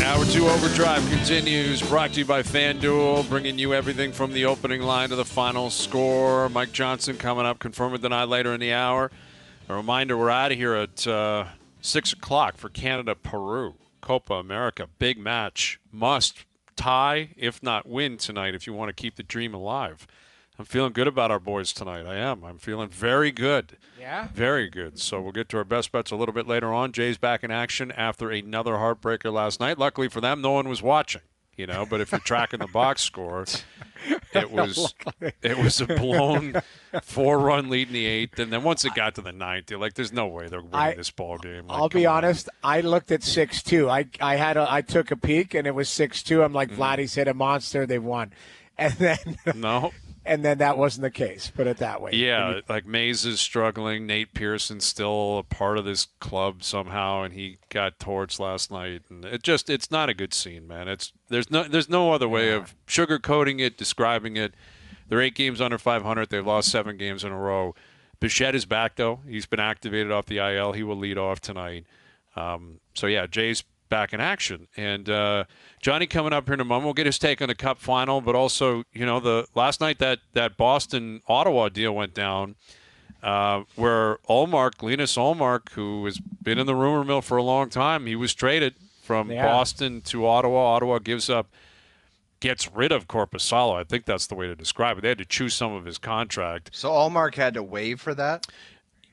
Hour 2 Overdrive continues, brought to you by FanDuel, bringing you everything from the opening line to the final score. Mike Johnson coming up, confirm or deny later in the hour. A reminder, we're out of here at 6 o'clock for Canada-Peru, Copa America. Big match. Must tie, if not win tonight, if you want to keep the dream alive. I'm feeling good about our boys tonight. I am. I'm feeling very good. Yeah? Very good. So we'll get to our best bets a little bit later on. Jay's back in action after another heartbreaker last night. Luckily for them, no one was watching, but if you're tracking the box score, it was a blown 4-run lead in the 8th. And then once it got to the 9th, you're like, there's no way they're winning this ball game. Like, I'll be honest, I looked at 6-2. I took a peek, and it was 6-2. I'm like, Vladdy's hit a monster. They've won. And then no. And then that wasn't the case, put it that way. Yeah, like Mays is struggling. Nate Pearson's still a part of this club somehow, and he got torched last night. And it's not a good scene, man. There's no other way of sugarcoating it, describing it. They're 8 games under 500. They've lost 7 games in a row. Bichette is back, though. He's been activated off the IL. He will lead off tonight. Jay's back in action. And Johnny coming up here in a moment. We'll get his take on the Cup final, but also, the last night that Boston-Ottawa deal went down where Linus Ullmark, who has been in the rumor mill for a long time, he was traded from Boston to Ottawa. Ottawa gets rid of Korpisalo. I think that's the way to describe it. They had to choose some of his contract. So Ullmark had to waive for that?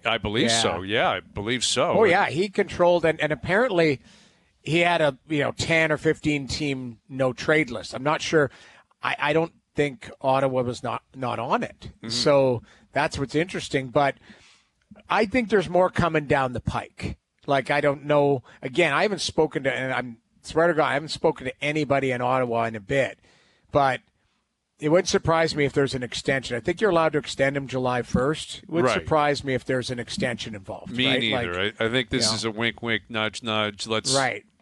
I believe so. Yeah, I believe so. Oh, yeah. He controlled, and apparently – he had a 10 or 15 team no trade list. I'm not sure. I don't think Ottawa was not on it. Mm-hmm. So that's what's interesting. But I think there's more coming down the pike. Like, I don't know. Again, I haven't spoken to, and I'm swear to God, I haven't spoken to anybody in Ottawa in a bit. But it wouldn't surprise me if there's an extension. I think you're allowed to extend him July 1st. It would surprise me if there's an extension involved. Me neither. I think this is a wink, wink, nudge, nudge.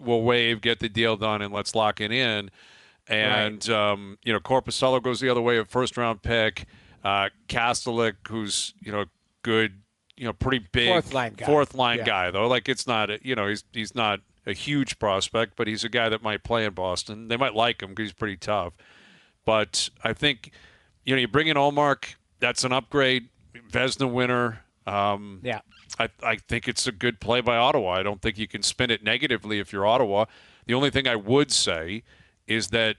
We'll wave, get the deal done, and let's lock it in. And, Korpisalo goes the other way, a first-round pick. Kastelik, who's, good, pretty big. Fourth line guy, though. Like, it's not, he's not a huge prospect, but he's a guy that might play in Boston. They might like him because he's pretty tough. But I think, you bring in Ullmark, that's an upgrade, Vezina winner. I think it's a good play by Ottawa. I don't think you can spin it negatively if you're Ottawa. The only thing I would say is that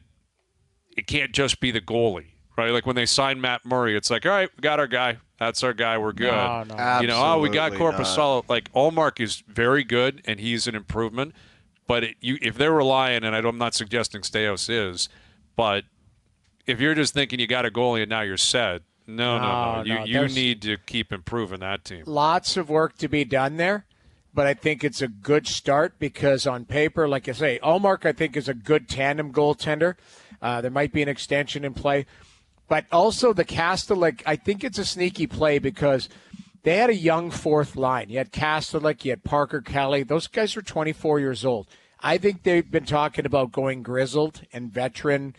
it can't just be the goalie, right? Like when they signed Matt Murray, it's like, all right, we got our guy. That's our guy. We're good. No. We got Korpisalo. Like Ullmark is very good, and he's an improvement. But if they're relying, and I'm not suggesting Staios is, but if you're just thinking you got a goalie and now you're set, no. You need to keep improving that team. Lots of work to be done there, but I think it's a good start because on paper, like I say, Ullmark I think is a good tandem goaltender. There might be an extension in play. But also the Kastelik, I think it's a sneaky play because they had a young fourth line. You had Kastelik, you had Parker Kelly. Those guys are 24 years old. I think they've been talking about going grizzled and veteran,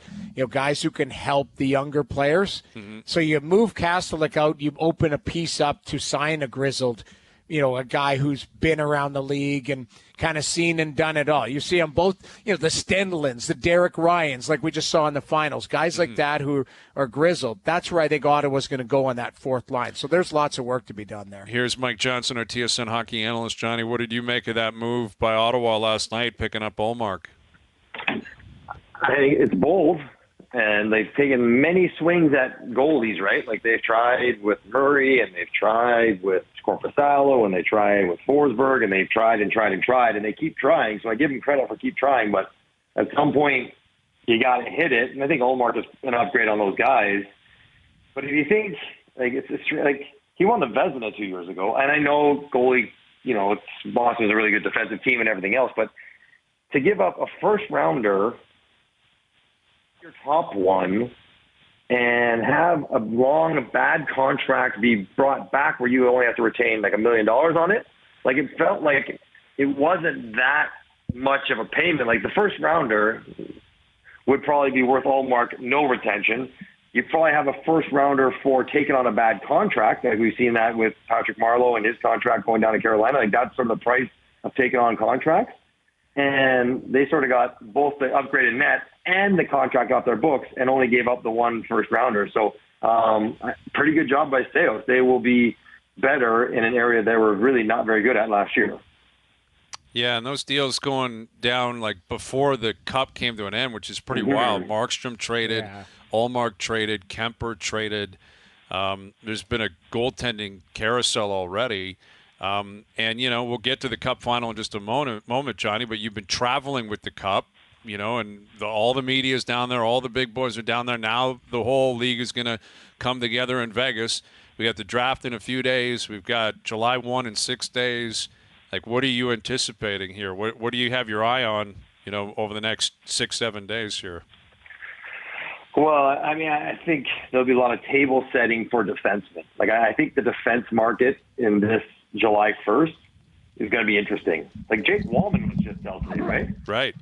guys who can help the younger players. Mm-hmm. So you move Kastelik out, you open a piece up to sign a grizzled, a guy who's been around the league and kind of seen and done it all. You see them both, the Stendelins, the Derek Ryans, like we just saw in the finals, guys like that who are grizzled. That's where I think Ottawa's going to go on that fourth line. So there's lots of work to be done there. Here's Mike Johnson, our TSN hockey analyst. Johnny, what did you make of that move by Ottawa last night, picking up Ullmark? I think it's bold, and they've taken many swings at goalies, right? Like they've tried with Murray, and they've tried with Korpisalo, and they tried with Forsberg, and they've tried, and they keep trying. So I give them credit for keep trying, but at some point you got to hit it. And I think Ullmark is an upgrade on those guys. But if you think it's like he won the Vezina 2 years ago, and I know goalie, Boston's a really good defensive team and everything else, but to give up a first rounder, your top one, and have a long, bad contract be brought back where you only have to retain like $1 million on it. Like it felt like it wasn't that much of a payment. Like the first rounder would probably be worth Ullmark, no retention. You'd probably have a first rounder for taking on a bad contract. Like we've seen that with Patrick Marleau and his contract going down to Carolina. Like that's sort of the price of taking on contracts. and they sort of got both the upgraded net and the contract off their books and only gave up the one first-rounder. So pretty good job by Staios. They will be better in an area they were really not very good at last year. Yeah, and those deals going down like before the Cup came to an end, which is pretty wild. Markstrom traded, Ullmark traded, Kemper traded. There's been a goaltending carousel already. And, we'll get to the Cup final in just a moment, Johnny, but you've been traveling with the Cup, and all the media is down there. All the big boys are down there. Now the whole league is going to come together in Vegas. We got the draft in a few days. We've got July 1 in 6 days. Like, what are you anticipating here? What do you have your eye on, over the next 6-7 days here? Well, I mean, I think there'll be a lot of table setting for defensemen. Like, I think the defense market in this July 1st is going to be interesting. Like, Jake Wallman was just dealt today, right? Right.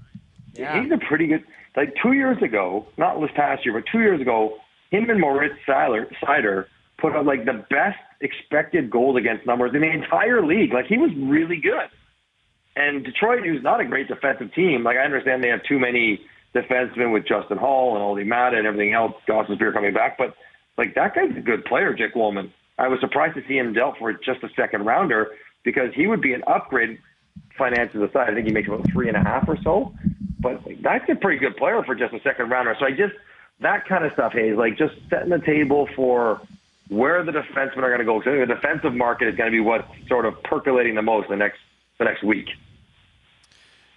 Yeah. He's a pretty good – like, 2 years ago, not this past year, but 2 years ago, him and Moritz Seider put up, like, the best expected goals against numbers in the entire league. Like, he was really good. And Detroit, who's not a great defensive team, like, I understand they have too many defensemen with Justin Hall and Olli Mata and everything else, Dawson Spear coming back, but, like, that guy's a good player, Jake Wallman. I was surprised to see him dealt for just a second-rounder because he would be an upgrade finances aside. I think he makes about 3.5 or so. But that's a pretty good player for just a second-rounder. So that kind of stuff, Hayes, like just setting the table for where the defensemen are going to go. So the defensive market is going to be what's sort of percolating the most the next week.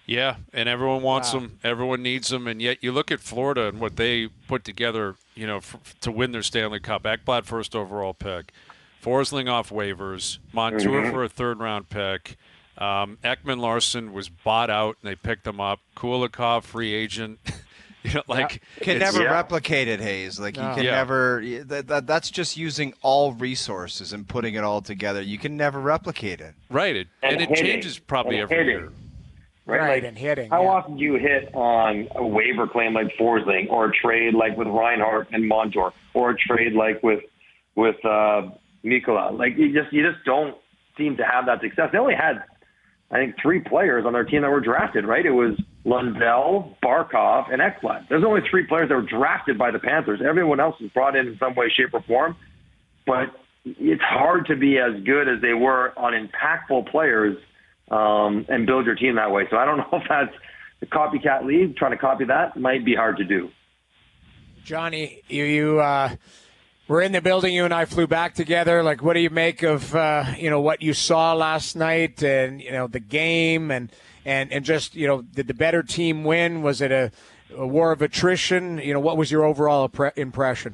Yeah, and everyone wants them. Everyone needs them. And yet you look at Florida and what they put together, to win their Stanley Cup. Ekblad first overall pick. Forsling off waivers. Montour for a third-round pick. Ekman Larson was bought out, and they picked him up. Kulikov, free agent. Can never replicate it, Hayes. Like, you can never – that's just using all resources and putting it all together. You can never replicate it. Right. And it changes probably every year. Right, and hitting. How often do you hit on a waiver claim like Forsling, or a trade like with Reinhart and Montour, or a trade like with Mikkola? Like, you just don't seem to have that success. They only had, I think, 3 players on their team that were drafted, right? It was Lundell, Barkov, and Ekblad. There's only 3 players that were drafted by the Panthers. Everyone else was brought in some way, shape, or form. But it's hard to be as good as they were on impactful players and build your team that way. So I don't know if that's the copycat league. Trying to copy that might be hard to do. Johnny, you were in the building. You and I flew back together. Like, what do you make of what you saw last night, and the game, and just did the better team win? Was it a war of attrition? What was your overall impression?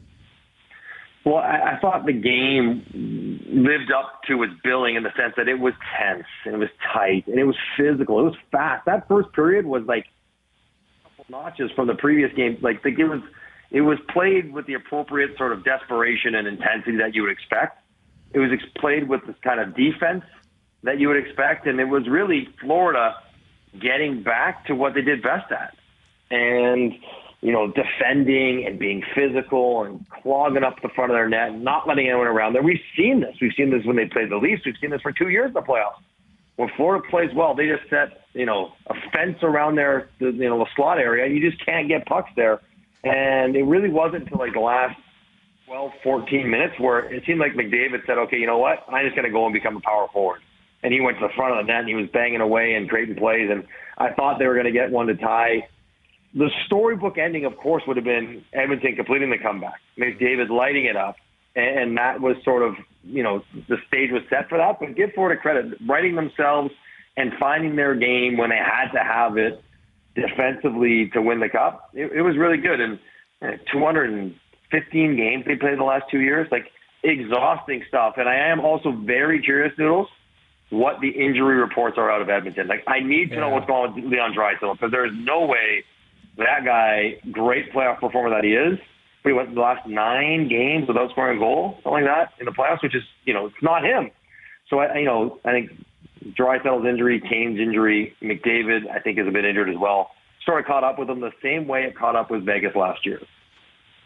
Well, I thought the game lived up to its billing in the sense that it was tense, and it was tight, and it was physical. It was fast. That first period was like a couple notches from the previous game. Like, it was played with the appropriate sort of desperation and intensity that you would expect. It was played with this kind of defense that you would expect, and it was really Florida getting back to what they did best at. And defending and being physical and clogging up the front of their net and not letting anyone around there. We've seen this. We've seen this when they played the Leafs. We've seen this for 2 years in the playoffs. When Florida plays well, they just set, a fence around the slot area. You just can't get pucks there. And it really wasn't until like the last 12, 14 minutes where it seemed like McDavid said, okay, you know what? I'm just going to go and become a power forward. And he went to the front of the net and he was banging away and creating plays. And I thought they were going to get one to tie. The storybook ending, of course, would have been Edmonton completing the comeback, McDavid lighting it up, and that was sort of, the stage was set for that. But give Florida credit, writing themselves and finding their game when they had to have it defensively to win the Cup. It was really good. And 215 games they played the last 2 years, like exhausting stuff. And I am also very curious, Noodles, what the injury reports are out of Edmonton. Like, I need to know what's going on with Leon Draisaitl, because there's no way that guy, great playoff performer that he is, but he went the last 9 games without scoring a goal, something like that, in the playoffs, which is, it's not him. So, I think Draisaitl's injury, Kane's injury, McDavid, I think, is a bit injured as well. Sort of caught up with him the same way it caught up with Vegas last year.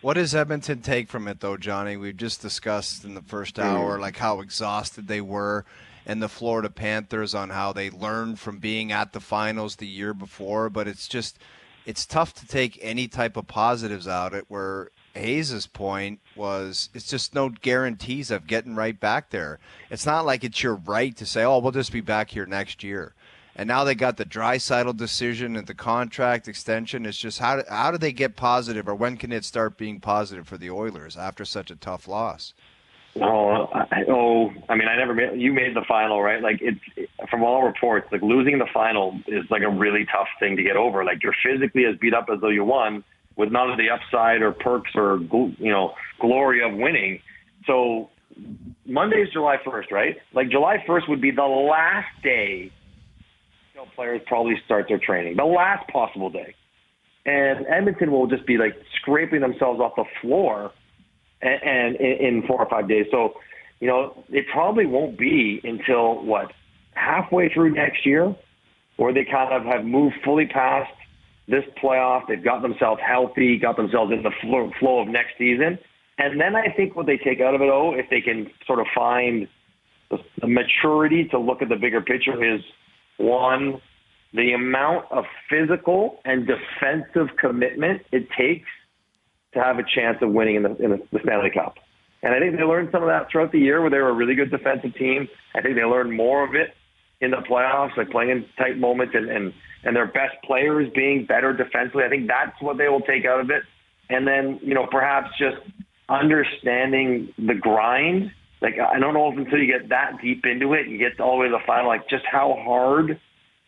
What does Edmonton take from it, though, Johnny? We've just discussed in the first hour, like, how exhausted they were. and the Florida Panthers on how they learned from being at the finals the year before, but it's tough to take any type of positives out of it, where Hayes' point was it's just no guarantees of getting right back there. It's not like it's your right to say, oh, we'll just be back here next year. And now they got the Draisaitl decision and the contract extension. It's just how do they get positive, or when can it start being positive for the Oilers after such a tough loss? You made the final, right? Like, it's from all reports, like losing the final is like a really tough thing to get over. Like, you're physically as beat up as though you won, with none of the upside or perks or glory of winning. So Monday's July 1st, right? Like, July 1st would be the last day players probably start their training, the last possible day, and Edmonton will just be like scraping themselves off the floor and in 4 or 5 days. So, it probably won't be until halfway through next year, where they kind of have moved fully past this playoff. They've got themselves healthy, got themselves in the flow of next season. And then I think what they take out of it, if they can sort of find the maturity to look at the bigger picture, is one, the amount of physical and defensive commitment it takes to have a chance of winning in the Stanley Cup. And I think they learned some of that throughout the year, where they were a really good defensive team. I think they learned more of it in the playoffs, like playing in tight moments and their best players being better defensively. I think that's what they will take out of it. And then, perhaps just understanding the grind. Like, I don't know if until you get that deep into it, you get all the way to the final, like just how hard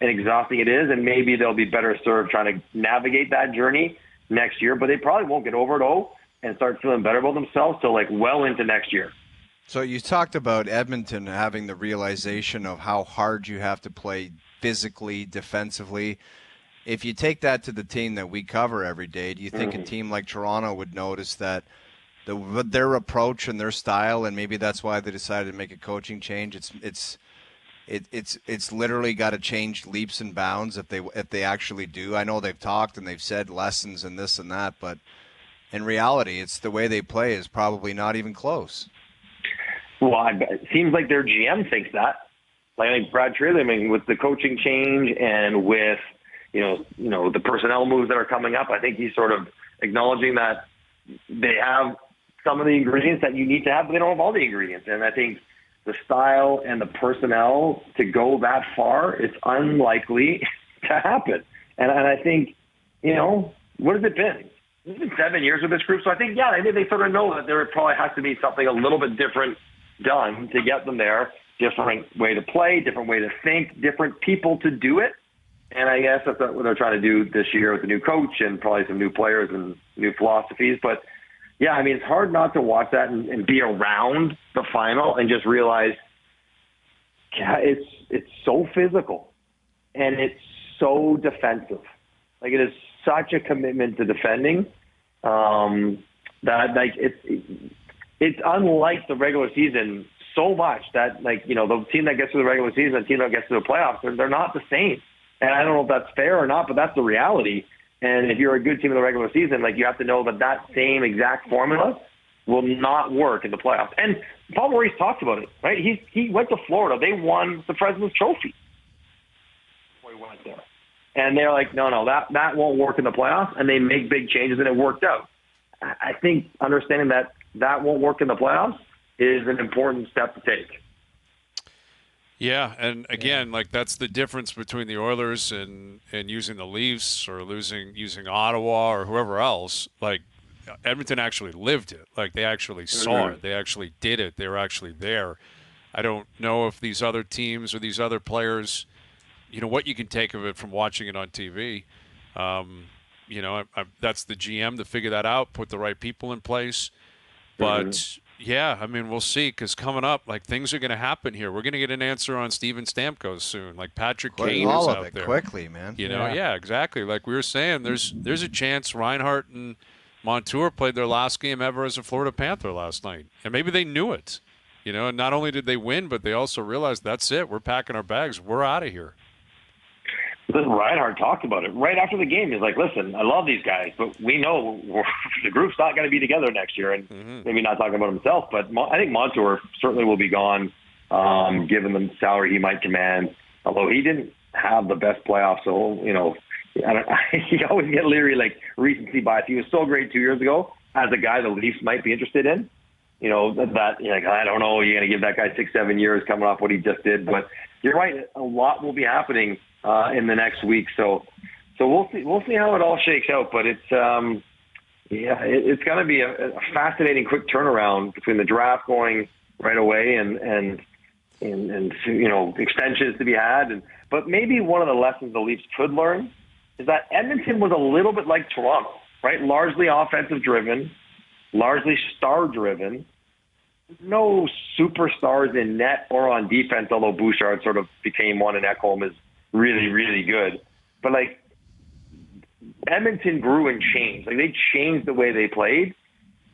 and exhausting it is. And maybe they'll be better served trying to navigate that journey next year. But they probably won't get over it, and start feeling better about themselves till like well into next year. So you talked about Edmonton having the realization of how hard you have to play physically, defensively. If you take that to the team that we cover every day, do you think a team like Toronto would notice that their approach and their style, and maybe that's why they decided to make a coaching change? It's literally got to change leaps and bounds if they actually do. I know they've talked and they've said lessons and this and that, but in reality, it's the way they play is probably not even close. Well, it seems like their GM thinks that. Like, I think Brad Treliving, with the coaching change and with the personnel moves that are coming up, I think he's sort of acknowledging that they have some of the ingredients that you need to have, but they don't have all the ingredients. And I think the style and the personnel to go that far, it's unlikely to happen. And I think, what has it been? It's been 7 years with this group. So I think they sort of know that there probably has to be something a little bit different done to get them there. Different way to play, different way to think, different people to do it. And I guess that's what they're trying to do this year with the new coach and probably some new players and new philosophies. But yeah, it's hard not to watch that and be around the final and just realize it's so physical and it's so defensive. Like, it is such a commitment to defending that it's unlike the regular season so much that the team that gets to the regular season and the team that gets to the playoffs, they're not the same. And I don't know if that's fair or not, but that's the reality. And if you're a good team in the regular season, you have to know that same exact formula will not work in the playoffs. And Paul Maurice talked about it, right? He went to Florida. They won the President's Trophy before he went there. And they're like, no, that won't work in the playoffs. And they make big changes, and it worked out. I think understanding that won't work in the playoffs is an important step to take. Yeah, and again, that's the difference between the Oilers and using the Leafs or using Ottawa or whoever else. Edmonton actually lived it. They actually saw it. They actually did it. They were actually there. I don't know if these other teams or these other players, what you can take of it from watching it on TV. That's the GM to figure that out, put the right people in place. But yeah, we'll see, because coming up, things are going to happen here. We're going to get an answer on Steven Stamkos soon. Patrick Kane is out there quickly, man. Yeah, exactly. Like we were saying, there's a chance Reinhart and Montour played their last game ever as a Florida Panther last night, and maybe they knew it. And not only did they win, but they also realized that's it. We're packing our bags. We're out of here. Listen, Reinhart talked about it right after the game. He's like, listen, I love these guys, but we know the group's not going to be together next year. And maybe not talking about himself, but I think Montour certainly will be gone given the salary he might command. Although he didn't have the best playoffs, so, you know, you always get leery, like recency bias. He was so great 2 years ago as a guy the Leafs might be interested in. You know, that you're like, I don't know, you're going to give that guy 6-7 years coming off what he just did. But you're right, a lot will be happening in the next week. So we'll see how it all shakes out. But it's it's going to be a fascinating quick turnaround between the draft going right away and you know, extensions to be had. But maybe one of the lessons the Leafs could learn is that Edmonton was a little bit like Toronto, right? Largely offensive driven, largely star driven. No superstars in net or on defense, although Bouchard sort of became one and Ekholm is really, really good. But like Edmonton grew and changed. Like they changed the way they played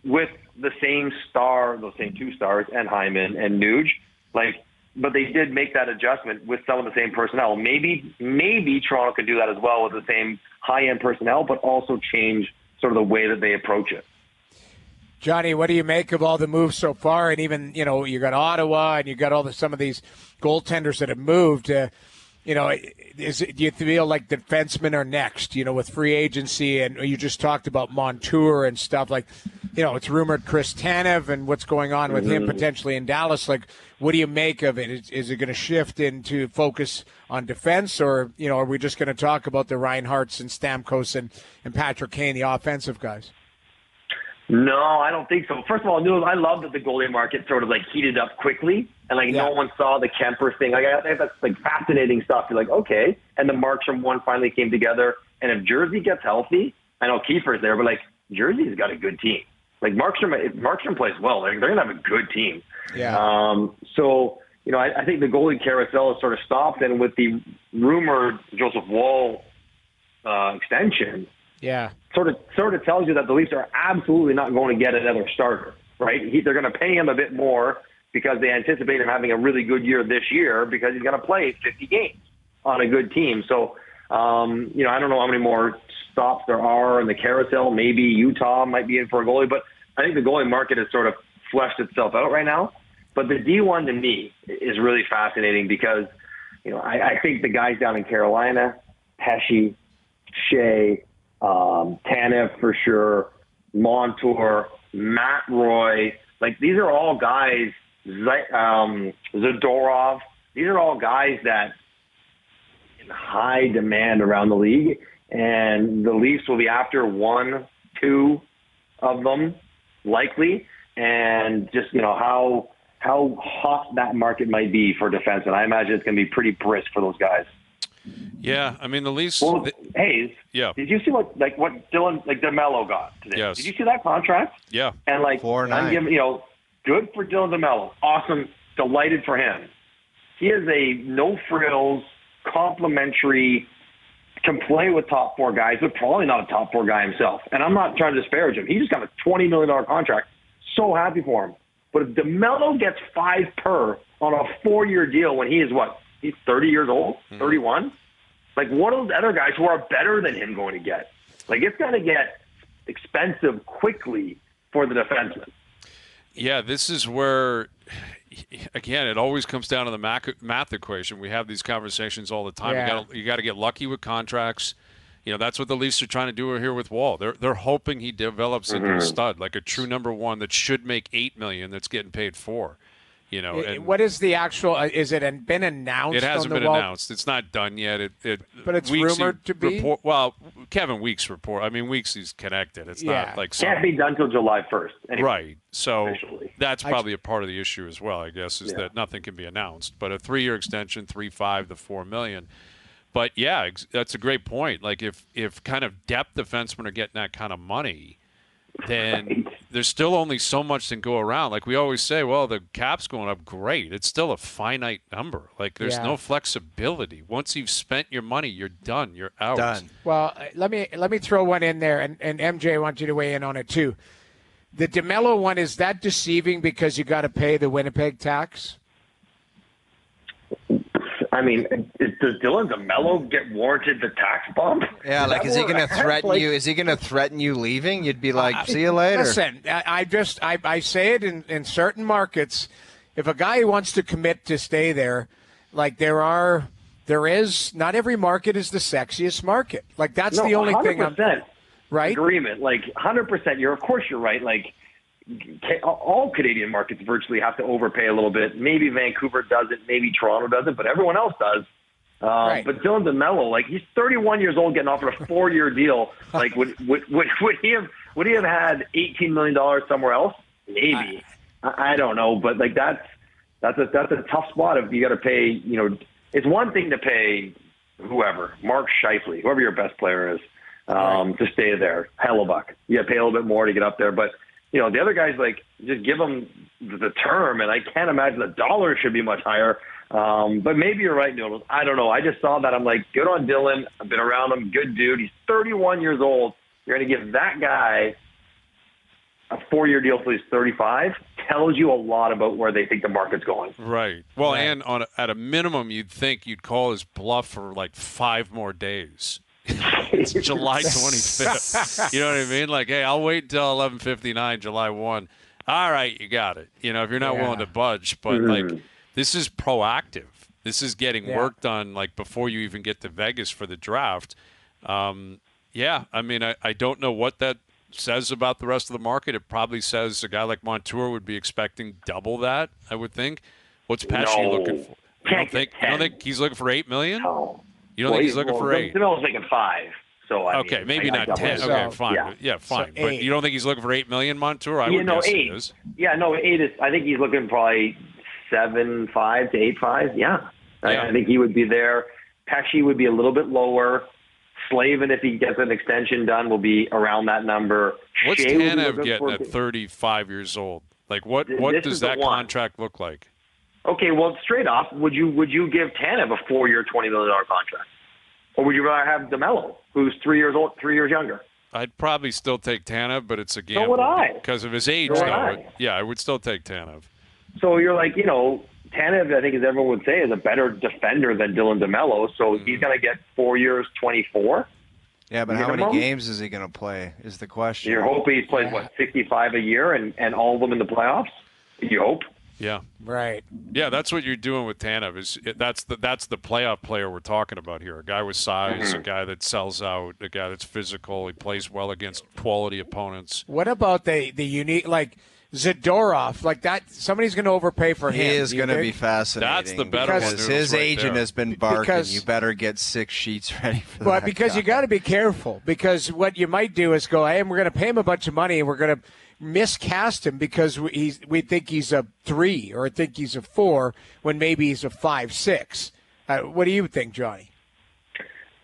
with the same star, those same two stars, and Hyman and Nuge. But they did make that adjustment with some of the same personnel. Maybe Toronto could do that as well with the same high-end personnel, but also change sort of the way that they approach it. Johnny, what do you make of all the moves so far? And even, you know, you got Ottawa and you got some of these goaltenders that have moved. You know, do you feel like defensemen are next, you know, with free agency? And you just talked about Montour and stuff. Like, you know, it's rumored Chris Tanev and what's going on with him potentially in Dallas. Like, what do you make of it? Is it going to shift into focus on defense, or, you know, are we just going to talk about the Reinhardts and Stamkos and Patrick Kane, the offensive guys? No, I don't think so. First of all, I love that the goalie market sort of like heated up quickly, and no one saw the Kemper thing. Like, I think that's like fascinating stuff. You're like, okay, and the Markstrom one finally came together. And if Jersey gets healthy, I know Kiefer's there, but like Jersey's got a good team. Like if Markstrom plays well, they're going to have a good team. Yeah. So, you know, I think the goalie carousel has sort of stopped, and with the rumored Joseph Woll extension. Yeah. Sort of tells you that the Leafs are absolutely not going to get another starter, right? They're going to pay him a bit more because they anticipate him having a really good year this year because he's going to play 50 games on a good team. So, you know, I don't know how many more stops there are in the carousel. Maybe Utah might be in for a goalie, but I think the goalie market has sort of fleshed itself out right now. But the D1 to me is really fascinating because, you know, I think the guys down in Carolina, Pesce, Shea, Tanev for sure, Montour, Matt Roy, like these are all guys, Zadorov, these are all guys that in high demand around the league, and the Leafs will be after 1, 2 of them likely, and just, you know, how hot that market might be for defense, and I imagine it's going to be pretty brisk for those guys. Yeah, I mean the Leafs. Well, Hayes. Yeah. Did you see what Dylan DeMello got today? Yes. Did you see that contract? Yeah. And I'm giving, you know, good for Dylan DeMello. Awesome, delighted for him. He is a no frills, complimentary, can play with top four guys, but probably not a top four guy himself. And I'm not trying to disparage him. He just got a $20 million contract. So happy for him. But if DeMello gets $5 per on a 4-year deal when he is what? He's 30 years old, 31. Like, what are those other guys who are better than him going to get? Like, it's going to get expensive quickly for the defenseman. Yeah, this is where, again, it always comes down to the math equation. We have these conversations all the time. Yeah. You got to get lucky with contracts. You know, that's what the Leafs are trying to do here with Wall. They're hoping he develops into a stud, like a true number one that should make $8 million that's getting paid $4 million. You know, and what is the actual? Is it been announced? It hasn't been announced. It's not done yet. But it's Weeks rumored to be. Well, Kevin Weeks report. I mean, Weeks is connected. It's not like can't be done till July 1st. Anyway, right. So officially. That's probably a part of the issue as well. I guess is that nothing can be announced. But a 3-year extension, 3.5 to $4 million. But yeah, that's a great point. Like if kind of depth defensemen are getting that kind of money, then there's still only so much that can go around. Like we always say, well, the cap's going up, great. It's still a finite number. Like there's no flexibility. Once you've spent your money, you're done. You're out. Done. Well, let me throw one in there, and MJ, I want you to weigh in on it too. The DeMello one, is that deceiving because you got to pay the Winnipeg tax? I mean, does Dylan DeMello get warranted the tax bump? Yeah, like is he going to threaten you? Is he going to threaten you leaving? You'd be like, see you later. Listen, I say it in certain markets. if a guy wants to commit to stay there, like there is, not every market is the sexiest market. Like that's the only 100%. thing I'm right. Agreement, like 100%. Of course you're right. Like all Canadian markets virtually have to overpay a little bit. Maybe Vancouver doesn't, maybe Toronto doesn't, but everyone else does. Right. But Dylan DeMello, like he's 31 years old, getting offered a 4-year deal. Like would he have had $18 million somewhere else? Maybe. I don't know, but like that's a tough spot if you got to pay. It's one thing to pay whoever, Mark Scheifele, whoever your best player is, to stay there. Hellebuck, you got to pay a little bit more to get up there, but. The other guys, like, just give them the term, and I can't imagine the dollar should be much higher. But maybe you're right, Noodles. I don't know. I just saw that. I'm like, good on Dylan. I've been around him. Good dude. He's 31 years old. You're going to give that guy a 4-year deal till he's 35. Tells you a lot about where they think the market's going. Right. Well, and at a minimum, you'd think you'd call his bluff for like 5 more days. It's July 25th. You know what I mean? Like, hey, I'll wait until 11:59, July 1. All right, you got it. If you're not willing to budge, but like, this is proactive. This is getting work done like before you even get to Vegas for the draft. I mean, I don't know what that says about the rest of the market. It probably says a guy like Montour would be expecting double that, I would think. What's Pesci looking for? You don't think he's looking for $8 million? No. You don't think he's looking for 8? DeMello's making 5. So okay, maybe not 10. Okay, fine. Yeah, fine. So but you don't think he's looking for $8 million, Montour? I would guess 8. He is. Yeah, no, 8 is. I think he's looking probably 7.5 to 8.5. Yeah, I think he would be there. Pesci would be a little bit lower. Slavin, if he gets an extension done, will be around that number. What's Tanev getting at 35 years old? Like, what does that contract look like? Okay, well, straight off, would you give Tanev a 4-year, $20 million contract? Or would you rather have DeMello, who's 3 years old, 3 years younger? I'd probably still take Tanev, but it's a gamble. So would I. Because of his age, I would still take Tanev. So you're like, Tanev, I think, as everyone would say, is a better defender than Dylan DeMello. So he's going to get 4 years, 24. Yeah, but how many games is he going to play is the question. You're hoping he plays, 65 a year and all of them in the playoffs? You hope? Yeah. Right. Yeah, that's what you're doing with Tanev. That's the playoff player we're talking about here. A guy with size, a guy that sells out, a guy that's physical. He plays well against quality opponents. What about the unique, like Zadorov, like that? Somebody's going to overpay for him. He is going to be fascinating. That's the better one. Because his agent has been barking. You better get 6 sheets ready for that. But because you got to be careful, because what you might do is go, hey, we're going to pay him a bunch of money, and we're going to miscast him because we think he's a 3 or think he's a 4 when maybe he's a 5, 6. What do you think, Johnny?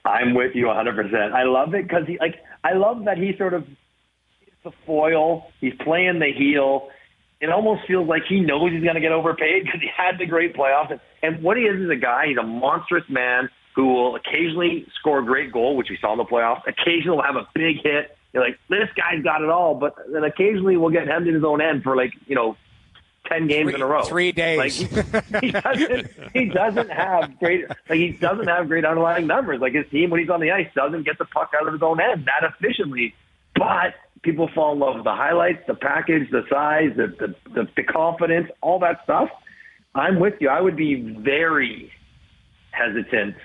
I'm with you 100%. I love it because I love that he sort of is the foil. He's playing the heel. It almost feels like he knows he's going to get overpaid because he had the great playoffs. And what he is a guy. He's a monstrous man who will occasionally score a great goal, which we saw in the playoffs. Occasionally will have a big hit. You're like, this guy's got it all, but then occasionally we'll get hemmed in his own end for 10 games in a row. 3 days. He doesn't have great underlying numbers. Like his team when he's on the ice doesn't get the puck out of his own end that efficiently. But people fall in love with the highlights, the package, the size, the confidence, all that stuff. I'm with you. I would be very hesitant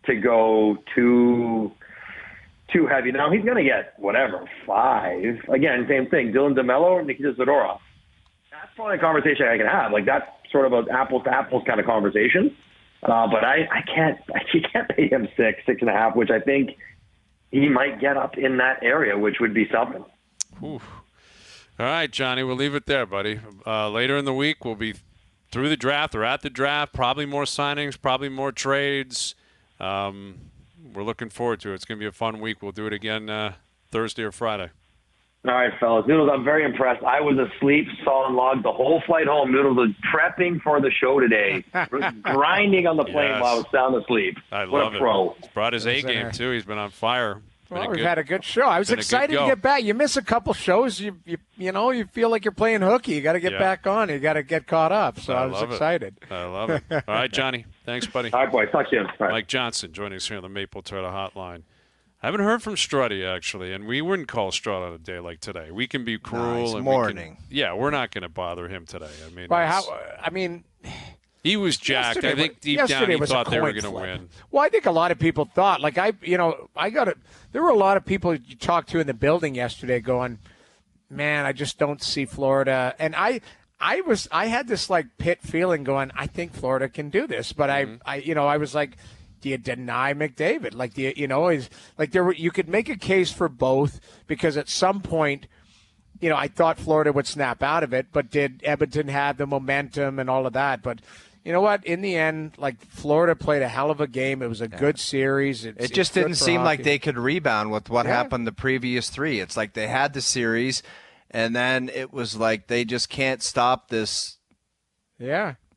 to go too heavy. Now, he's going to get, 5. Again, same thing. Dylan DeMello or Nikita Zadorov. That's probably a conversation I can have. Like, that's sort of an apples-to-apples kind of conversation. But I can't pay him 6.5, which I think he might get up in that area, which would be something. Ooh. All right, Johnny, we'll leave it there, buddy. Later in the week, we'll be through the draft or at the draft, probably more signings, probably more trades. We're looking forward to it. It's going to be a fun week. We'll do it again Thursday or Friday. All right, fellas. Noodles, I'm very impressed. I was asleep, saw and logged the whole flight home. Noodles was prepping for the show today, grinding on the plane while I was sound asleep. I love it. He's brought his A game, too. He's been on fire. Well, we've had a good show. I was excited to get back. You miss a couple shows, you feel like you're playing hooky. You got to get back on. You got to get caught up. So I was excited. I love it. All right, Johnny. Thanks, buddy. All right, boys. Talk to you. Mike Johnson joining us here on the Maple Turtle Hotline. I haven't heard from Struddy, actually, and we wouldn't call Strud on a day like today. We can be cruel. Nice and morning. We're not going to bother him today. He was jacked. I think deep down he thought they were going to win. Well, I think a lot of people thought, there were a lot of people you talked to in the building yesterday going, man, I just don't see Florida. And I had this like pit feeling going, I think Florida can do this. But I was like, do you deny McDavid? Like, you could make a case for both because at some point, I thought Florida would snap out of it, but did Edmonton have the momentum and all of that? But you know what? In the end, like, Florida played a hell of a game. It was a good series. It just didn't seem like they could rebound with what happened the previous three. It's like they had the series, and then it was like they just can't stop this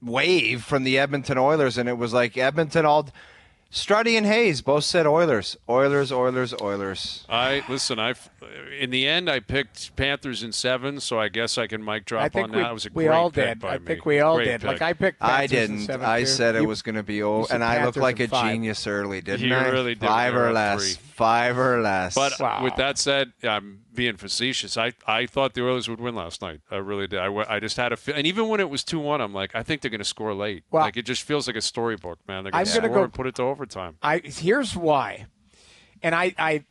wave from the Edmonton Oilers, and it was like Edmonton all – Struddy and Hayes both said Oilers. Oilers. In the end, I picked Panthers in 7, so I guess I can mic drop on that. It was a we great all pick did. by I me. think we all Great did. pick. Like I picked Panthers I didn't. in 7 I too. said it was going to be old, and I looked like a 5. genius early, didn't You I? really did. 5 or less. 5 or less. But with that said, I'm being facetious. I thought the Oilers would win last night. I really did. I just had a feel. And even when it was 2-1, I'm like, I think they're going to score late. Well, like, it just feels like a storybook, man. They're going to score and put it to overtime. Here's why. And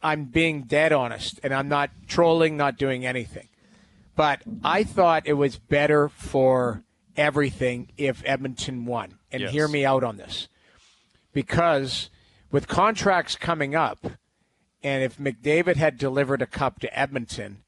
I'm being dead honest, and I'm not trolling, not doing anything. But I thought it was better for everything if Edmonton won. And hear me out on this. Because with contracts coming up, and if McDavid had delivered a cup to Edmonton,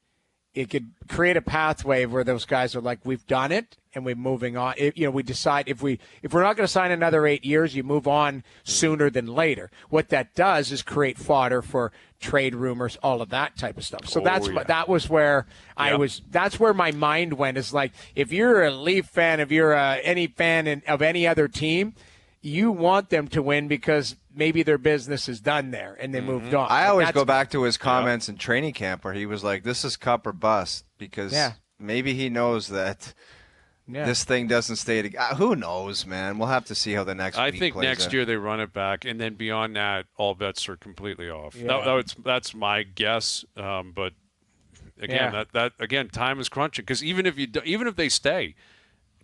it could create a pathway where those guys are like, we've done it, and we're moving on. We decide if we're not going to sign another 8 years, you move on sooner than later. What that does is create fodder for trade rumors, all of that type of stuff. So that was where I was. That's where my mind went. Is like, if you're a Leaf fan, if you're any fan of any other team, you want them to win because maybe their business is done there and they moved on. I always go back to his comments in training camp where he was like, this is cup or bust, because maybe he knows that this thing doesn't stay together. Who knows, man? We'll have to see how the next week think plays next out. year they run it back, and then beyond that, all bets are completely off. Yeah. That's my guess. But again, time is crunching, because even if they stay,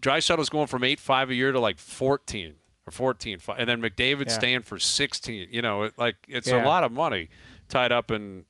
Draisaitl's going from 8.5 a year to like 14. Or 14.5, and then McDavid staying for 16. It's a lot of money tied up in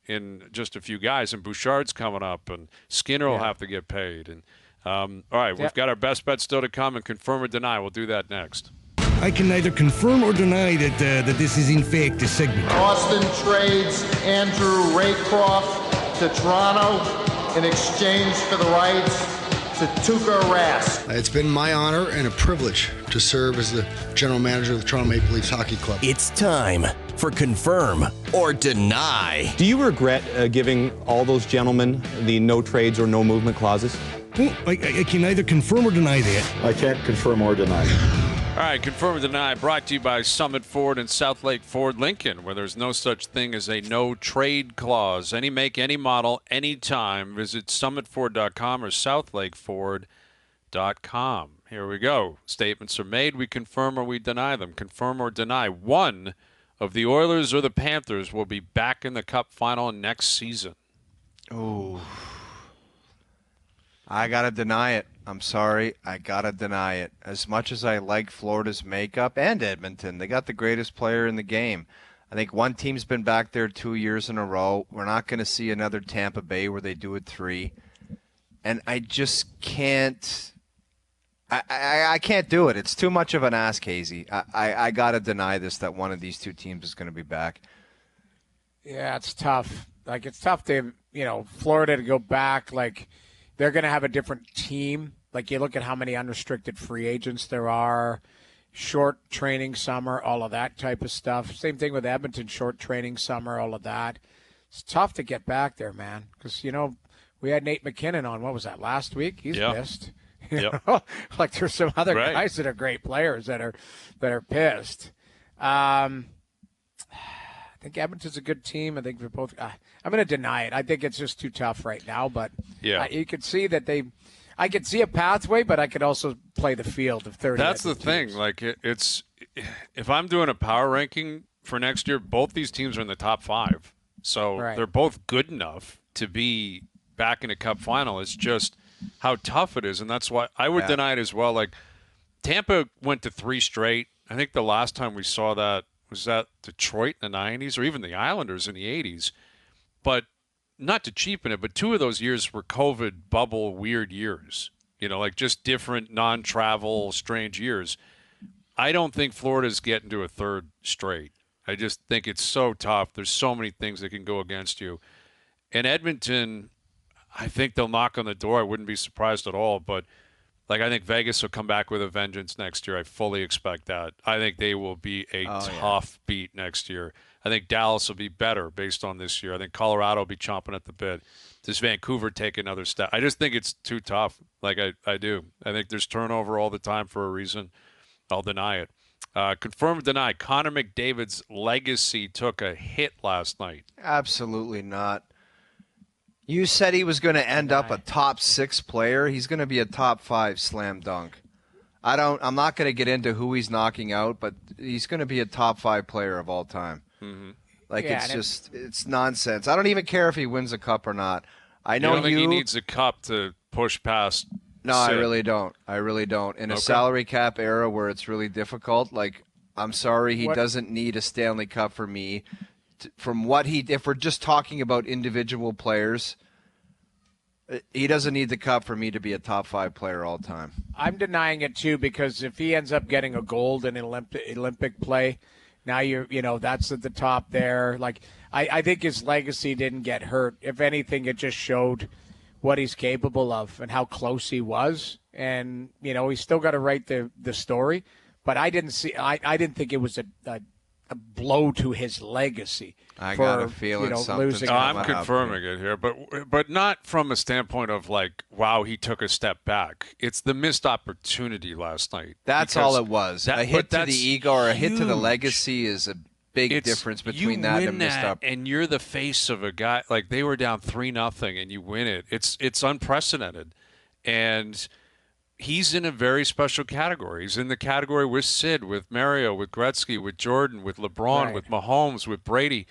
just a few guys. And Bouchard's coming up, and Skinner will have to get paid. And all right, we've got our best bet still to come, and confirm or deny. We'll do that next. I can neither confirm or deny that this is in fact a segment. Boston trades Andrew Raycroft to Toronto in exchange for the rights to Tuukka Rask. It's been my honor and a privilege to serve as the general manager of the Toronto Maple Leafs Hockey Club. It's time for Confirm or Deny. Do you regret giving all those gentlemen the no trades or no movement clauses? Well, I can neither confirm or deny that. I can't confirm or deny. All right, confirm or deny, brought to you by Summit Ford and South Lake Ford Lincoln, where there's no such thing as a no-trade clause. Any make, any model, anytime. Visit summitford.com or southlakeford.com. Here we go. Statements are made. We confirm or we deny them. Confirm or deny. One of the Oilers or the Panthers will be back in the Cup final next season. Ooh. I got to deny it. I'm sorry. I got to deny it. As much as I like Florida's makeup and Edmonton, they got the greatest player in the game. I think one team's been back there 2 years in a row. We're not going to see another Tampa Bay where they do it 3. And I just can't. I can't do it. It's too much of an ask, Hazy. I got to deny this, that one of these two teams is going to be back. Yeah, it's tough. Like, it's tough to, Florida to go back. Like, they're going to have a different team. Like, you look at how many unrestricted free agents there are, short training summer, all of that type of stuff. Same thing with Edmonton, short training summer, all of that. It's tough to get back there, man, because, we had Nate McKinnon on, what was that, last week? He's pissed. Like, there's some other guys that are great players that are pissed. I think Edmonton's a good team. I think they're both. I'm going to deny it. I think it's just too tough right now. But you could see that I could see a pathway, but I could also play the field of 30. That's the thing. teams. Like, it's if I'm doing a power ranking for next year, both these teams are in the top 5. So Right. they're both good enough to be back in a Cup final. It's just how tough it is, and that's why I would deny it as well. Like Tampa went to 3 straight. I think the last time we saw that was at Detroit in the 90s or even the Islanders in the 80s. But not to cheapen it, but 2 of those years were COVID bubble weird years. Like just different non-travel strange years. I don't think Florida's getting to a 3rd straight. I just think it's so tough. There's so many things that can go against you. And Edmonton, I think they'll knock on the door. I wouldn't be surprised at all. But, I think Vegas will come back with a vengeance next year. I fully expect that. I think they will be a tough beat next year. I think Dallas will be better based on this year. I think Colorado will be chomping at the bit. Does Vancouver take another step? I just think it's too tough. I do. I think there's turnover all the time for a reason. I'll deny it. Confirm or deny, Connor McDavid's legacy took a hit last night. Absolutely not. You said he was going to end up a top 6 player. He's going to be a top 5 slam dunk. I'm not going to get into who he's knocking out, but he's going to be a top 5 player of all time. Mm-hmm. It's nonsense. I don't even care if he wins a cup or not. I know you don't think he needs a cup to push past. No, I really don't. In a salary cap era where it's really difficult, I'm sorry, he doesn't need a Stanley Cup for me. If we're just talking about individual players, he doesn't need the cup for me to be a top 5 player all time. I'm denying it too, because if he ends up getting a gold in Olympic play, now that's at the top there. I think his legacy didn't get hurt. If anything, it just showed what he's capable of and how close he was. And he's still got to write the story. But I didn't think it was a blow to his legacy. I got a feeling losing. I'm confirming it here, but not from a standpoint of wow, he took a step back. It's the missed opportunity last night. That's all it was. A hit to the ego or a hit to the legacy is a big difference between that and missed up. And you're the face of a guy they were down 3-0 and you win it. It's unprecedented, and he's in a very special category. He's in the category with Sid, with Mario, with Gretzky, with Jordan, with LeBron, with Mahomes, with Brady.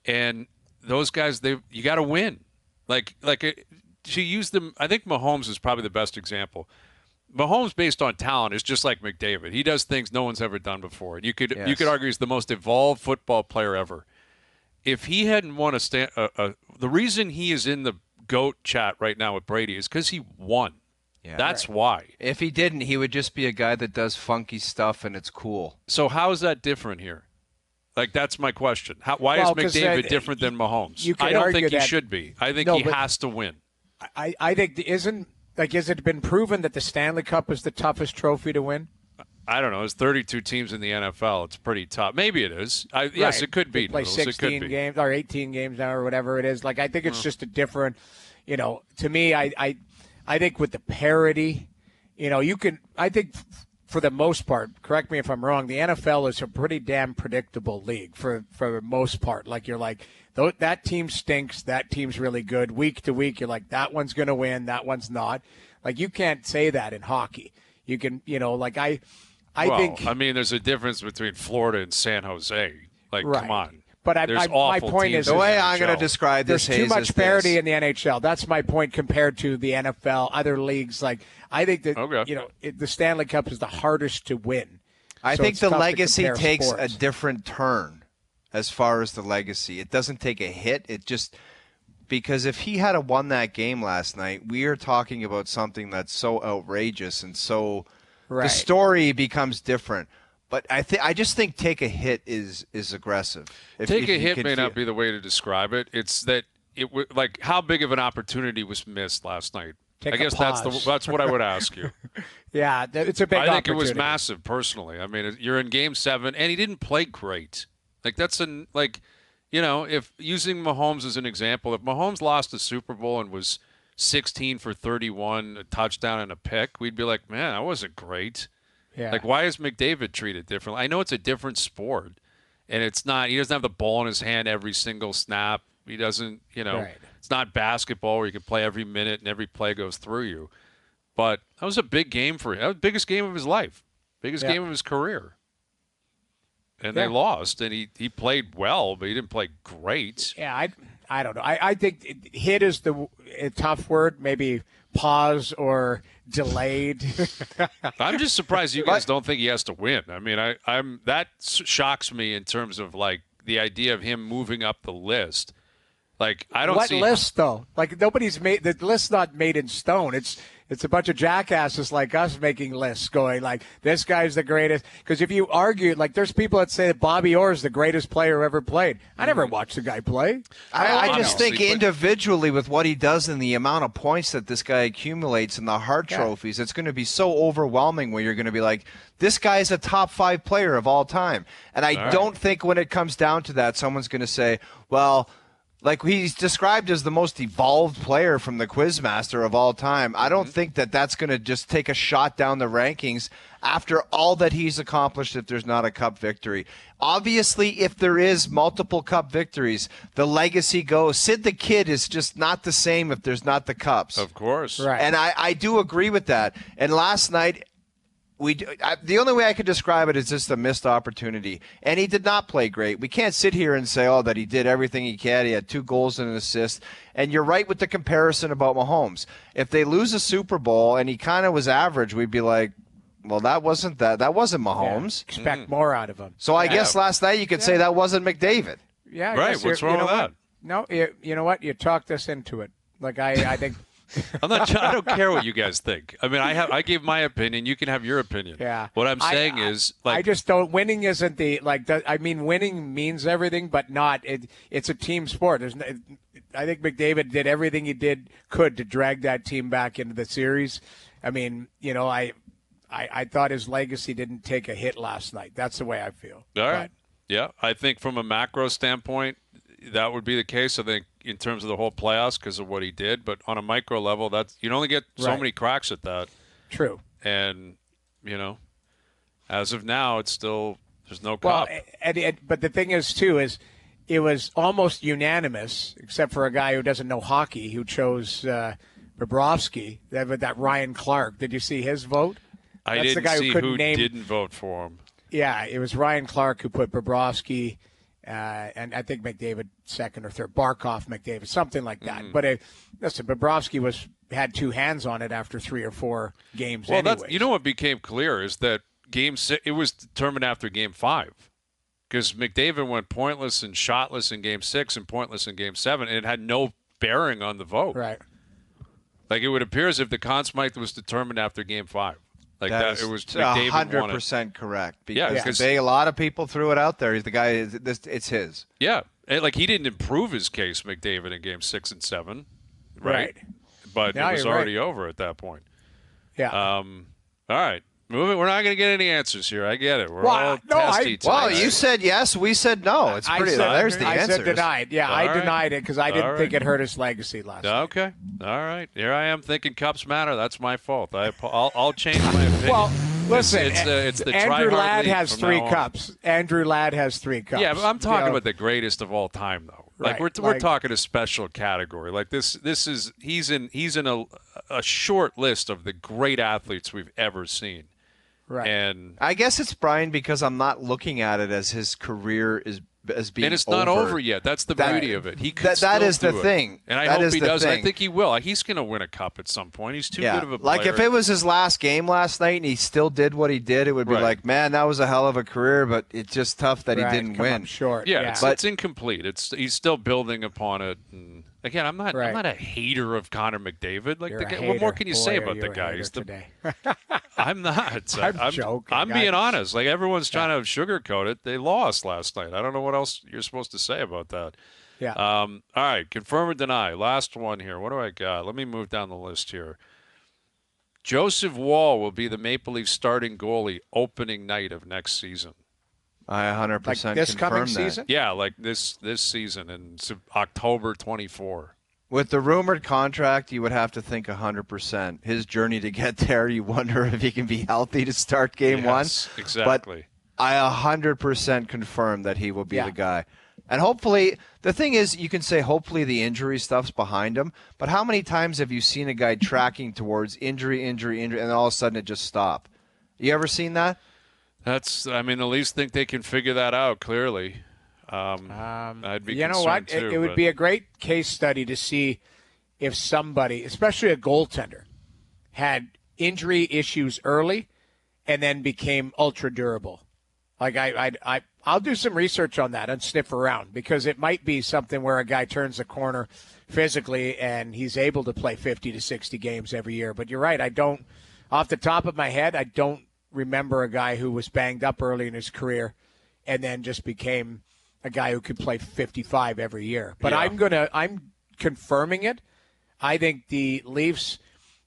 And those guys, you got to win. To use them, I think Mahomes is probably the best example. Mahomes, based on talent, is just like McDavid. He does things no one's ever done before. And you could argue he's the most evolved football player ever. If he hadn't won the reason he is in the GOAT chat right now with Brady is because he won. Yeah, that's why. If he didn't, he would just be a guy that does funky stuff and it's cool. So how is that different here? That's my question. Why is McDavid different than Mahomes? I don't think he should be. I think he has to win. I think has it been proven that the Stanley Cup is the toughest trophy to win? I don't know. There's 32 teams in the NFL. It's pretty tough. Maybe it is. Yes, it could be. They play 16 games or 18 games now or whatever it is. I think it's just a different, to me, I think with the parity, I think for the most part, correct me if I'm wrong, the NFL is a pretty damn predictable league for the most part. That team stinks, that team's really good. Week to week, you're like, that one's going to win, that one's not. You can't say that in hockey. You can, I think. There's a difference between Florida and San Jose. Come on. But my point is, the way I'm going to describe this, there's too much parity in the NHL. That's my point compared to the NFL, other leagues. I think that the Stanley Cup is the hardest to win. I think the legacy takes a different turn as far as the legacy. It doesn't take a hit. It just because if he had won that game last night, we are talking about something that's so outrageous and so the story becomes different. But I just think take a hit is aggressive. Take a hit may not be the way to describe it. It's that it how big of an opportunity was missed last night. I guess that's what I would ask you. Yeah, it's a big opportunity. I think it was massive personally. You're in Game 7 and he didn't play great. If using Mahomes as an example, if Mahomes lost the Super Bowl and was 16 for 31, a touchdown and a pick, we'd be like, man, that wasn't great. Yeah. Why is McDavid treated differently? I know it's a different sport, and it's not. He doesn't have the ball in his hand every single snap. He doesn't. It's not basketball where you can play every minute and every play goes through you. But that was a big game for him. That was the biggest game of his life, biggest game of his career. and they lost. And he played well, but he didn't play great. Yeah, I don't know. I think hit is a tough word. Maybe pause or delayed. I'm just surprised you guys don't think he has to win. I mean, I'm that shocks me in terms of like the idea of him moving up the list. Like I don't see what list though. Like nobody's made the list's not made in stone. It's a bunch of jackasses like us making lists going like this guy's the greatest. Because if you argue, like there's people that say that Bobby Orr is the greatest player who ever played. I never watched the guy play. I just think individually with what he does and the amount of points that this guy accumulates in the Hart trophies, it's going to be so overwhelming where you're going to be like, this guy's a top 5 player of all time. And I don't think when it comes down to that, someone's going to say, well, like he's described as the most evolved player from the Quizmaster of all time. I don't think that that's going to just take a shot down the rankings after all that he's accomplished if there's not a cup victory. Obviously, if there is multiple cup victories, the legacy goes. Sid the Kid is just not the same if there's not the cups. Of course. Right. And I do agree with that. And last night, the only way I could describe it is just a missed opportunity. And he did not play great. We can't sit here and say, that he did everything he can. He had 2 goals and an assist. And you're right with the comparison about Mahomes. If they lose a Super Bowl and he kind of was average, we'd be like, well, that wasn't Mahomes. Yeah, expect more out of him. So I guess last night you could say that wasn't McDavid. Yeah. Right. What's wrong with that? No, you know what? You talked us into it. Like I think. I don't care what you guys think. I mean, I gave my opinion. You can have your opinion. Yeah. What I'm saying is, like, I just don't. Winning isn't winning means everything, but not. It's a team sport. I think McDavid did everything he could to drag that team back into the series. I mean, I thought his legacy didn't take a hit last night. That's the way I feel. All right. Yeah, I think from a macro standpoint, that would be the case. I think in terms of the whole playoffs because of what he did, but on a micro level, you only get so many cracks at that. True. And as of now, it's still there's no cup. But the thing is too is it was almost unanimous, except for a guy who doesn't know hockey who chose Bobrovsky. That Ryan Clark. Did you see his vote? I That's didn't the guy see who didn't vote for him. Yeah, it was Ryan Clark who put Bobrovsky. And I think McDavid second or third, Barkov, McDavid, something like that. But listen, Bobrovsky had 2 hands on it after 3 or 4 games. Well, anyways. what became clear is that Game 6, it was determined after Game 5 because McDavid went pointless and shotless in Game 6 and pointless in Game 7, and it had no bearing on the vote. Right. Like it would appear as if the Conn Smythe was determined after Game 5. Like that it was McDavid 100% correct. Because a lot of people threw it out there. He's the guy. It's his. Yeah, and like he didn't improve his case, McDavid, in Game 6 and 7, right? But it was already over at that point. Yeah. All right, moving. We're not going to get any answers here. I get it. We're all testy. You said yes. We said no. It's pretty. There's the answer. I said denied. Yeah, I denied it because I didn't think it hurt his legacy last night. Okay. All right. Here I am thinking cups matter. That's my fault. I'll change my opinion. Well, listen, it's the Andrew Ladd has 3 cups. Andrew Ladd has 3 cups. Yeah, but I'm talking about the greatest of all time, though. Like we're talking a special category. Like this is he's in a short list of the great athletes we've ever seen. Right. And I guess it's Brian because I'm not looking at it as his career as being and it's not over yet. That's the beauty of it. He could that is still the do thing. It. And I hope he does. I think he will. He's going to win a cup at some point. He's too good of a player. Like if it was his last game last night and he still did what he did, it would be like, man, that was a hell of a career, but it's just tough that he didn't win. Up short. Yeah, it's incomplete. He's still building upon it. And again, I'm not a hater of Connor McDavid. Like what more can you say about the guy? I'm not. I'm joking. I'm being honest. Like everyone's trying to sugarcoat it. They lost last night. I don't know what else you're supposed to say about that. Yeah. All right. Confirm or deny. Last one here. What do I got? Let me move down the list here. Joseph Wall will be the Maple Leafs starting goalie opening night of next season. I 100% like this confirm coming that. season? Yeah, like this season in October 24. With the rumored contract, you would have to think 100%. His journey to get there, you wonder if he can be healthy to start game 1. Exactly. But I 100% confirm that he will be the guy. And hopefully, the thing is, you can say hopefully the injury stuff's behind him, but how many times have you seen a guy tracking towards injury, and then all of a sudden it just stopped? You ever seen that? I mean, the Leafs think they can figure that out, clearly. I'd be you know what? concerned, too, It would be a great case study to see if somebody, especially a goaltender, had injury issues early and then became ultra durable. Like I'll do some research on that and sniff around, because it might be something where a guy turns the corner physically and he's able to play 50 to 60 games every year. But you're right. Off the top of my head, I don't remember a guy who was banged up early in his career and then just became a guy who could play 55 every year. But yeah. I'm confirming it. I think the Leafs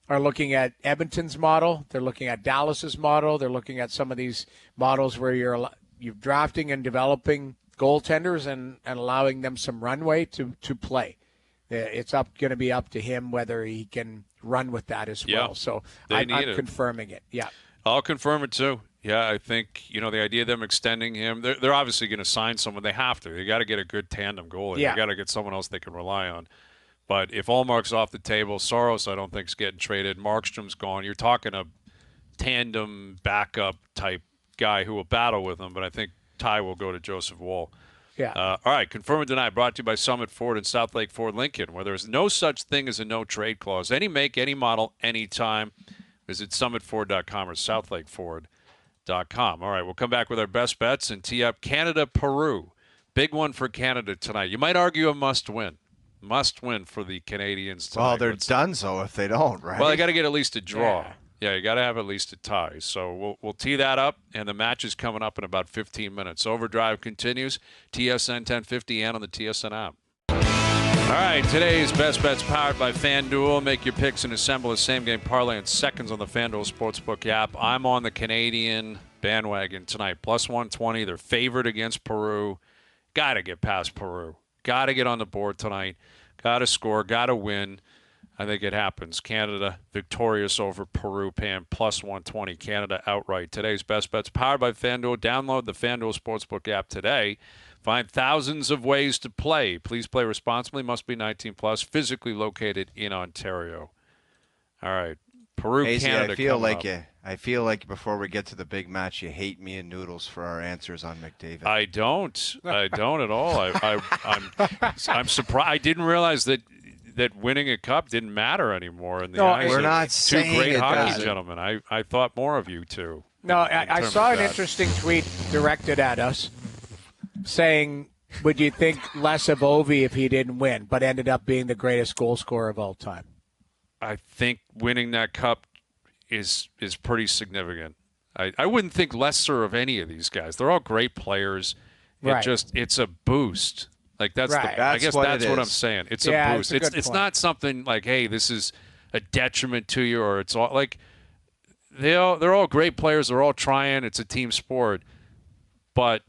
are looking at Edmonton's model. They're looking at Dallas's model. They're looking at some of these models where you're drafting and developing goaltenders and allowing them some runway to play. It's going to be up to him whether he can run with that as well. So I'm confirming it. Yeah. I'll confirm it too. Yeah, I think, the idea of them extending him, they're obviously going to sign someone. They have to. They got to get a good tandem goalie. Yeah. They got to get someone else they can rely on. But if Ullmark's off the table, Soros I don't think is getting traded. Markstrom's gone. You're talking a tandem backup type guy who will battle with him, but I think Ty will go to Joseph Woll. Yeah. All right, Confirm or Deny, brought to you by Summit Ford and South Lake Ford Lincoln, where there's no such thing as a no-trade clause. Any make, any model, anytime. Visit summitford.com or southlakeford.com. All right, we'll come back with our best bets and tee up Canada-Peru. Big one for Canada tonight. You might argue a must-win. Must-win for the Canadians tonight. Well, they're done so if they don't, right? Well, they got to get at least a draw. Yeah, you got to have at least a tie. So we'll tee that up, and the match is coming up in about 15 minutes. OverDrive continues, TSN 1050 and on the TSN app. All right, today's Best Bets powered by FanDuel. Make your picks and assemble a same-game parlay in seconds on the FanDuel Sportsbook app. I'm on the Canadian bandwagon tonight. Plus 120. They're favored against Peru. Got to get past Peru. Got to get on the board tonight. Got to score. Got to win. I think it happens. Canada victorious over Peru, paying plus 120. Canada outright. Today's Best Bets powered by FanDuel. Download the FanDuel Sportsbook app today. Find thousands of ways to play. Please play responsibly. Must be 19 plus. Physically located in Ontario. All right, Peru, Hazy, Canada. I feel like before we get to the big match, you hate me and Noodles for our answers on McDavid. I don't at all. I'm surprised. I didn't realize that winning a cup didn't matter anymore in the eyes we're of not two great hockey doesn't. gentlemen. I thought more of you two. No, I saw an interesting tweet directed at us saying, would you think less of Ovi if he didn't win, but ended up being the greatest goal scorer of all time? I think winning that cup is pretty significant. I wouldn't think lesser of any of these guys. They're all great players. Right. It's a boost. Like that's right. I guess that's what I'm is. saying. It's a boost. It's not something like, hey, this is a detriment to you, or it's all like they're all great players. They're all trying. It's a team sport, but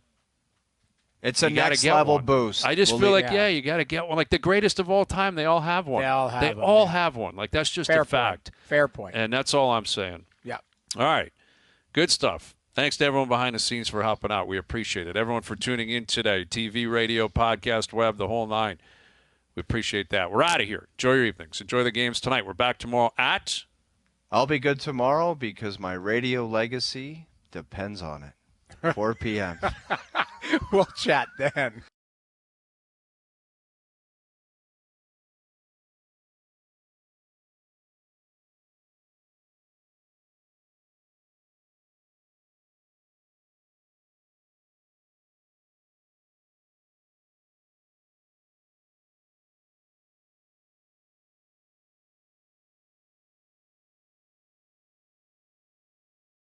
it's a next level one. boost. I just feel like you got to get one. Like the greatest of all time, they all have one. They all have one. Like that's just Fair a fact. Fair point. And that's all I'm saying. Yeah. All right. Good stuff. Thanks to everyone behind the scenes for helping out. We appreciate it. Everyone for tuning in today. TV, radio, podcast, web, the whole nine. We appreciate that. We're out of here. Enjoy your evenings. Enjoy the games tonight. We're back tomorrow at... I'll be good tomorrow because my radio legacy depends on it. 4 p.m. We'll chat then.